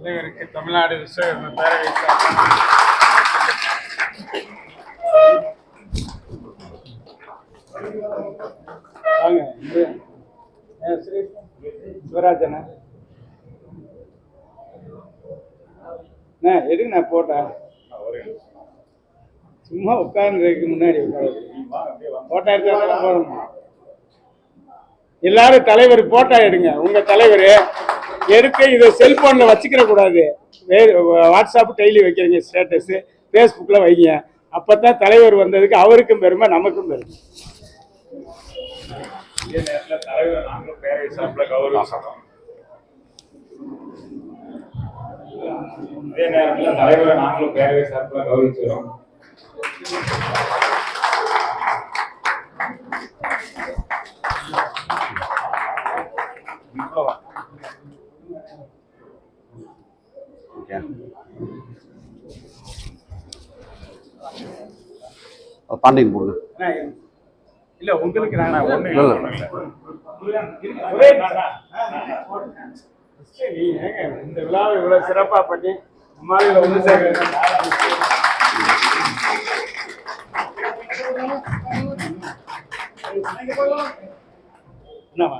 தலைவருக்கு தமிழ்நாடு விஸ்வகர்ம பேரவை வாங்க ஸ்ரீ சிவராஜண்ணா எதுக்கு நான் போட்டேன் சும்மா உட்கார்ந்துருக்கு முன்னாடி போட்டோ எடுத்தா போடணும். எல்லாரும் தலைவர் போட்டோ எடுங்க. உங்க தலைவர் எடுக்க இதை செல்போன்ல வச்சுக்கிற கூடாது. வாட்ஸ்அப் டெய்லி வைக்கிறீங்க, ஸ்டேட்டஸ் ஃபேஸ்புக்ல வைங்க. அப்பதான் தலைவர் வந்ததுக்கு அவருக்கும் பெருமை, நமக்கும் பெருமை. இதே நேரத்தில் தலைவர் நாங்களும் பேரவை சார்பில் கௌரவிக்கிறோம். இதே நேரத்தில் தலைவரை நாங்களும் பேரவை சார்பில் கௌரவிக்கிறோம். பாண்டியன் போடுங்க. இல்ல உங்களுக்கு இந்த விழாவை இவ்வளவு சிறப்பா பண்ணி அம்மாவில ஒன்று சேர்க்க என்னவா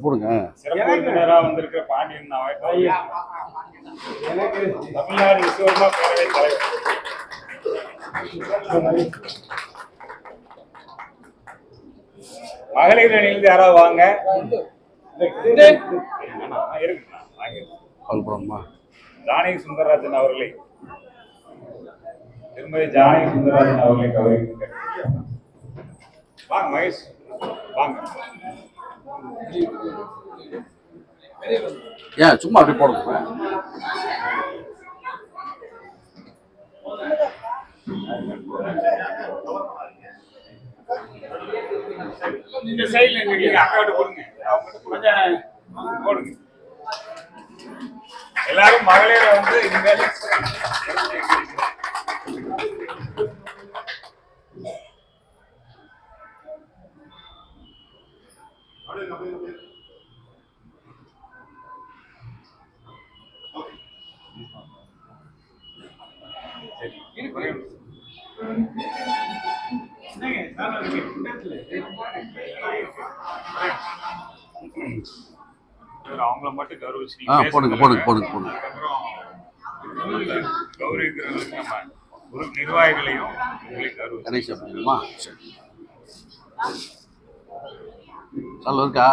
போடுங்க. சிறப்பு விருந்தினராக வந்திருக்கிற பாண்டியன் எனக்கு தமிழ்நாடு விஸ்வகர்மா பேரவை தலைவர். மகளிர் அணியிலிருந்து யாராவது வாங்க. ஜானகி சுந்தரராஜன் அவர்களை, திருமதி ஜானகி சுந்தரராஜன் அவர்களை கௌரவிக்க வாங்க. மகேஷ் வாங்க. ஏன் சும்மா அப்படி போடுங்க. இந்த சைடுல நீங்க அக்காட்ட போடுங்க. கொஞ்சம் போடுங்க. எல்லாரும் மகளிரை வந்து இனிமேல் அவங்கள மட்டும் கௌரவிச்சு போடுங்க போடுங்க போடுங்க போடுங்க. கௌரவிக்கிறவங்களுக்கு நம்ம ஒரு நிர்வாகிகளையும் கணேஷமா சொல்ல இருக்கா?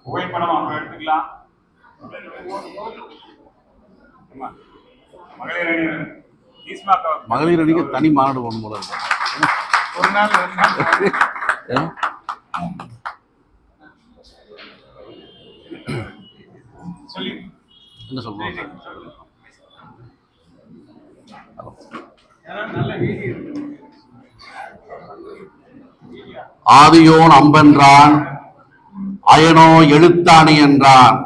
புகைப்படம் அவங்க எடுத்துக்கலாம். மகளிர் அணிக்கு தனி மாநாடு போகணும் போல இருக்கு. ஒரு நாள் சொல்லி என்ன சொல்றோம்? ஆதியோன் அம்பென்றான், அயனோ எழுத்தாணி என்றான்,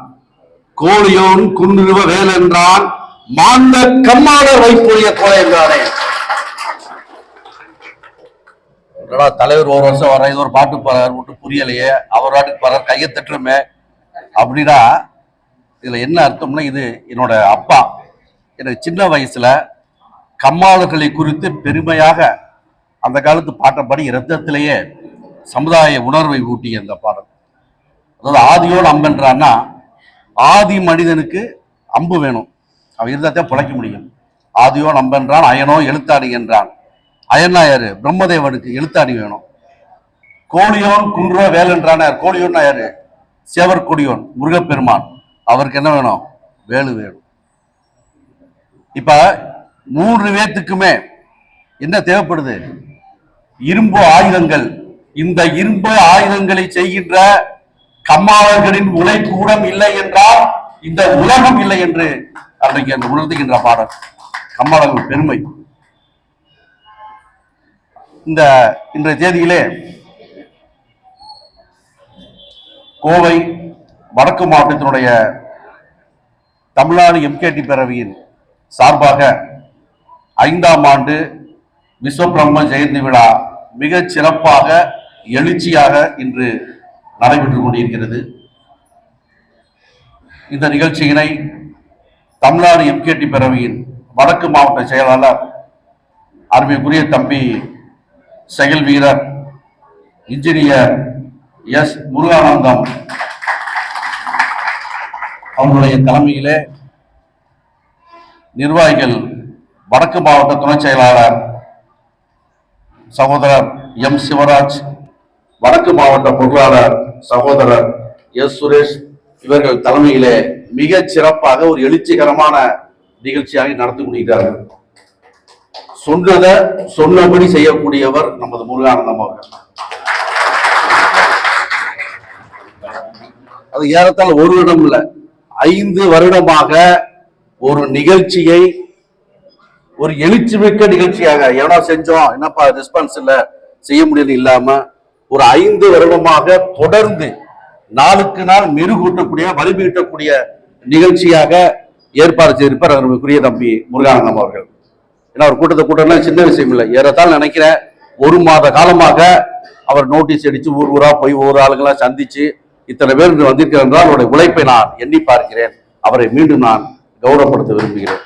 கோழியோன் குன்றுவ வேல் என்றான், மாந்த கம்மாளர் வைப்புரிய கோலை என்றானே. தலைவர் ஒரு வருஷம் வர இது ஒரு பாட்டு பாடுறாரு, மட்டும் புரியலையே, அவர் பாட்டுக்கு பாடுறாரு, கையை தட்டுறமே அப்படின்னா இதுல என்ன அர்த்தம்னா, இது என்னோட அப்பா எனக்கு சின்ன வயசுல கம்மாளர்களை குறித்து பெருமையாக அந்த காலத்து பாட்டப்படி இரத்தத்திலேயே சமுதாய உணர்வை ஊட்டிய அந்த பாடல். அதாவது ஆதியோடு அம்பென்றான்னா, ஆதி மனிதனுக்கு அம்பு வேணும், அவன் இருந்தாத்தான் பிழைக்க முடியும். ஆதியோடு அம்பென்றான், அயனோ எழுத்தாணி என்றான். அயனா யாரு? பிரம்மதேவனுக்கு எழுத்தாணி வேணும். கோழியோன் குன்ற வேலன்றான கோழியோன்னா யாரு? சேவர் கொடியோன் முருகப்பெருமான். அவருக்கு என்ன வேணும்? வேலு வேணும். இப்ப 3 பேத்துக்குமே என்ன தேவைப்படுது? இரும்பு ஆயுதங்கள். இந்த இரும்பு ஆயுதங்களை செய்கின்ற கம்மாளர்களின் உழைக்கூடம் இல்லை என்றால் இந்த உலகம் இல்லை என்று அன்றைக்கு அந்த உணர்த்துகின்ற பாடல் கம்மாளர்கள் பெருமை. இந்த இன்றைய தேதியிலே கோவை வடக்கு மாவட்டத்தினுடைய தமிழ்நாடு எம்கேடி பேரவையின் சார்பாக 5ஆம் ஆண்டு விஸ்வபிரம்ம ஜெயந்தி விழா மிகச் சிறப்பாக எழுச்சியாக இன்று நடைபெற்றுக் கொண்டிருக்கிறது. இந்த நிகழ்ச்சியினை தமிழ்நாடு எம்கேடி பேரவையின் வடக்கு மாவட்ட செயலாளர் அருமைக்குரிய தம்பி செயல் வீரர் இன்ஜினியர் எஸ் முருகானந்தம் அவர்களுடைய தலைமையிலே நிர்வாகிகள் வடக்கு மாவட்ட துணை செயலாளர் சகோதரர் எம் சிவராஜ், வடக்கு மாவட்ட பொருளாளர் சகோதரர் எஸ் சுரேஷ் இவர்கள் தலைமையிலே மிகச் சிறப்பாக ஒரு எழுச்சிகரமான நிகழ்ச்சியாக நடத்தி கொண்டிருக்கிறார்கள். சொன்னதை சொன்னபடி செய்யக்கூடியவர் நமது முருகானந்தம் அவர்கள். அது ஏறத்தாழ 1 வருடம் இல்ல, 5 வருடமாக ஒரு நிகழ்ச்சியை ஒரு எழுச்சி மிக்க நிகழ்ச்சியாக எவனோ செஞ்சோம் என்னப்பா ரெஸ்பான்ஸ் இல்ல செய்ய முடியல இல்லாம ஒரு 5 வருடமாக தொடர்ந்து நாளுக்கு நாள் மெருகூட்டக்கூடிய வலிமையூட்டக்கூடிய நிகழ்ச்சியாக ஏற்பாடு செய்திருப்பார் அருமைக்குரிய தம்பி முருகானந்தம் அவர்கள். ஏன்னா ஒரு கூட்டம்லாம் சின்ன விஷயம் இல்லை. ஏறத்தாழ நினைக்கிறேன் 1 மாத காலமாக அவர் நோட்டீஸ் அடிச்சு ஊர் ஊரா போய் ஒவ்வொரு ஆளுங்களா சந்திச்சு இத்தனை பேர் வந்திருக்கிறார் என்றால் அவருடைய உழைப்பை நான் எண்ணி பார்க்கிறேன். அவரை மீண்டும் நான் கௌரவப்படுத்த விரும்புகிறேன்.